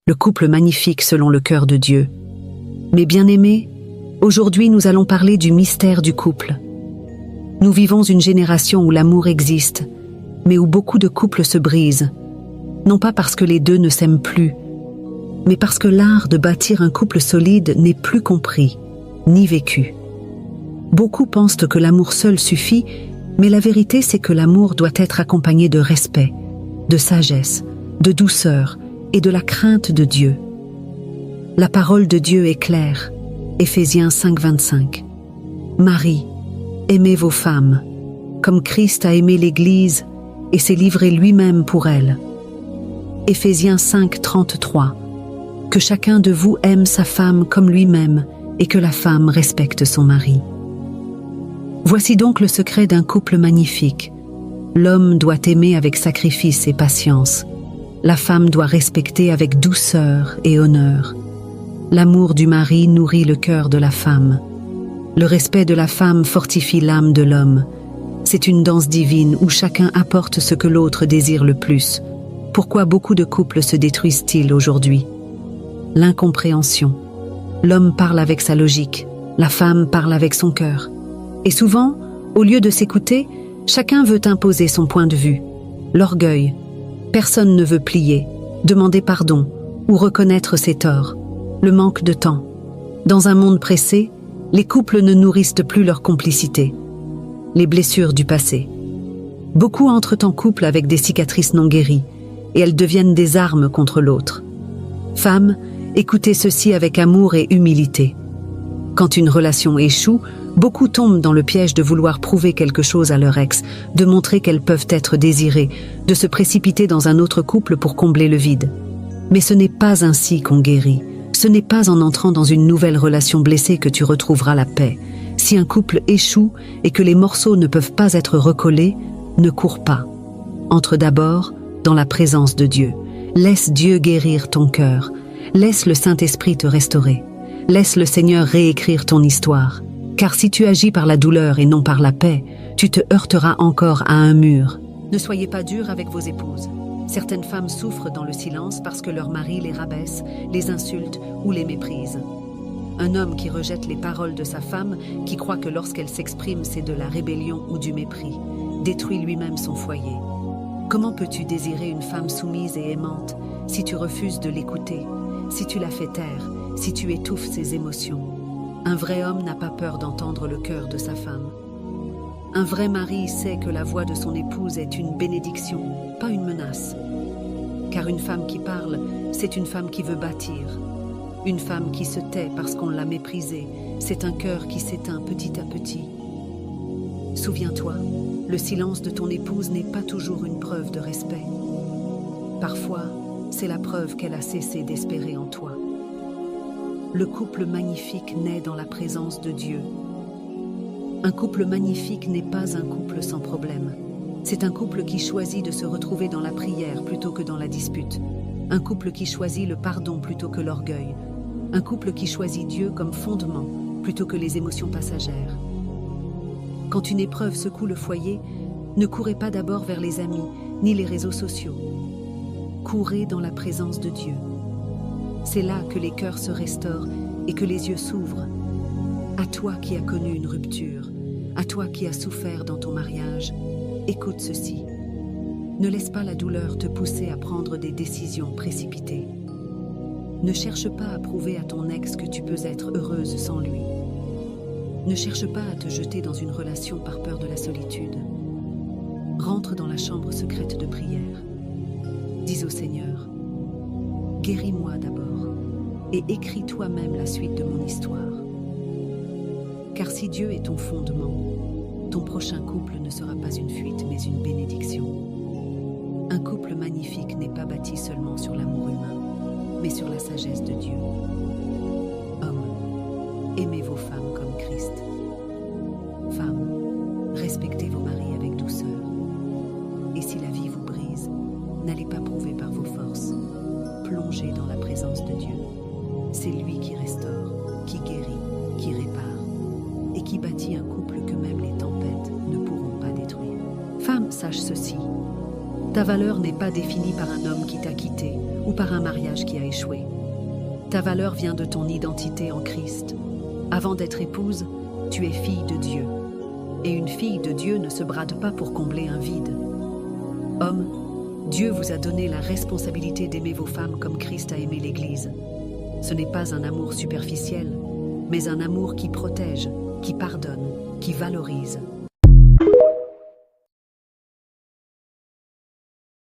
le couple magnifique selon le cœur de Dieu. Mes bien-aimés, aujourd'hui nous allons parler du mystère du couple. Nous vivons une génération où l'amour existe, mais où beaucoup de couples se brisent, non pas parce que les deux ne s'aiment plus, mais parce que l'art de bâtir un couple solide n'est plus compris, ni vécu. Beaucoup pensent que l'amour seul suffit, mais la vérité c'est que l'amour doit être accompagné de respect, de sagesse, de douceur et de la crainte de Dieu. La parole de Dieu est claire, Éphésiens 5,25. Marie, aimez vos femmes, comme Christ a aimé l'Église et s'est livré lui-même pour elle. Éphésiens 5,33. Que chacun de vous aime sa femme comme lui-même et que la femme respecte son mari. Voici donc le secret d'un couple magnifique. L'homme doit aimer avec sacrifice et patience. La femme doit respecter avec douceur et honneur. L'amour du mari nourrit le cœur de la femme. Le respect de la femme fortifie l'âme de l'homme. C'est une danse divine où chacun apporte ce que l'autre désire le plus. Pourquoi beaucoup de couples se détruisent-ils aujourd'hui? L'incompréhension. L'homme parle avec sa logique, la femme parle avec son cœur. Et souvent, au lieu de s'écouter, chacun veut imposer son point de vue. L'orgueil. Personne ne veut plier, demander pardon ou reconnaître ses torts. Le manque de temps. Dans un monde pressé, les couples ne nourrissent plus leur complicité. Les blessures du passé. Beaucoup entrent en couple avec des cicatrices non guéries, et elles deviennent des armes contre l'autre. Femmes, écoutez ceci avec amour et humilité. Quand une relation échoue, beaucoup tombent dans le piège de vouloir prouver quelque chose à leur ex, de montrer qu'elles peuvent être désirées, de se précipiter dans un autre couple pour combler le vide. Mais ce n'est pas ainsi qu'on guérit. Ce n'est pas en entrant dans une nouvelle relation blessée que tu retrouveras la paix. Si un couple échoue et que les morceaux ne peuvent pas être recollés, ne cours pas. Entre d'abord dans la présence de Dieu. Laisse Dieu guérir ton cœur. Laisse le Saint-Esprit te restaurer. Laisse le Seigneur réécrire ton histoire. Car si tu agis par la douleur et non par la paix, tu te heurteras encore à un mur. Ne soyez pas durs avec vos épouses. Certaines femmes souffrent dans le silence parce que leur mari les rabaisse, les insulte ou les méprise. Un homme qui rejette les paroles de sa femme, qui croit que lorsqu'elle s'exprime c'est de la rébellion ou du mépris, détruit lui-même son foyer. Comment peux-tu désirer une femme soumise et aimante si tu refuses de l'écouter, si tu la fais taire, si tu étouffes ses émotions? Un vrai homme n'a pas peur d'entendre le cœur de sa femme. Un vrai mari sait que la voix de son épouse est une bénédiction, pas une menace. Car une femme qui parle, c'est une femme qui veut bâtir. Une femme qui se tait parce qu'on l'a méprisée, c'est un cœur qui s'éteint petit à petit. Souviens-toi, le silence de ton épouse n'est pas toujours une preuve de respect. Parfois, c'est la preuve qu'elle a cessé d'espérer en toi. Le couple magnifique naît dans la présence de Dieu. Un couple magnifique n'est pas un couple sans problème. C'est un couple qui choisit de se retrouver dans la prière plutôt que dans la dispute. Un couple qui choisit le pardon plutôt que l'orgueil. Un couple qui choisit Dieu comme fondement plutôt que les émotions passagères. Quand une épreuve secoue le foyer, ne courez pas d'abord vers les amis ni les réseaux sociaux. Courez dans la présence de Dieu. C'est là que les cœurs se restaurent et que les yeux s'ouvrent. À toi qui as connu une rupture, à toi qui as souffert dans ton mariage, écoute ceci. Ne laisse pas la douleur te pousser à prendre des décisions précipitées. Ne cherche pas à prouver à ton ex que tu peux être heureuse sans lui. Ne cherche pas à te jeter dans une relation par peur de la solitude. Rentre dans la chambre secrète de prière. Dis au Seigneur, guéris-moi d'abord et écris toi-même la suite de mon histoire. Car si Dieu est ton fondement, ton prochain couple ne sera pas une fuite mais une bénédiction. Un couple magnifique n'est pas bâti seulement sur l'amour humain, mais sur la sagesse de Dieu. Hommes, aimez vos femmes comme Christ. Femmes, respectez vos maris avec douceur. Et si la vie vous brise, n'allez pas prouver par vos forces. Plongez dans la présence de Dieu. C'est lui qui restaure, qui guérit, qui répare et qui bâtit un couple que même les tempêtes ne pourront pas détruire. Femme, sache ceci. Ta valeur n'est pas définie par un homme qui t'a quitté ou ou par un mariage qui a échoué. Ta valeur vient de ton identité en Christ. Avant d'être épouse, tu es fille de Dieu. Et une fille de Dieu ne se brade pas pour combler un vide. Hommes, Dieu vous a donné la responsabilité d'aimer vos femmes comme Christ a aimé l'Église. Ce n'est pas un amour superficiel, mais un amour qui protège, qui pardonne, qui valorise.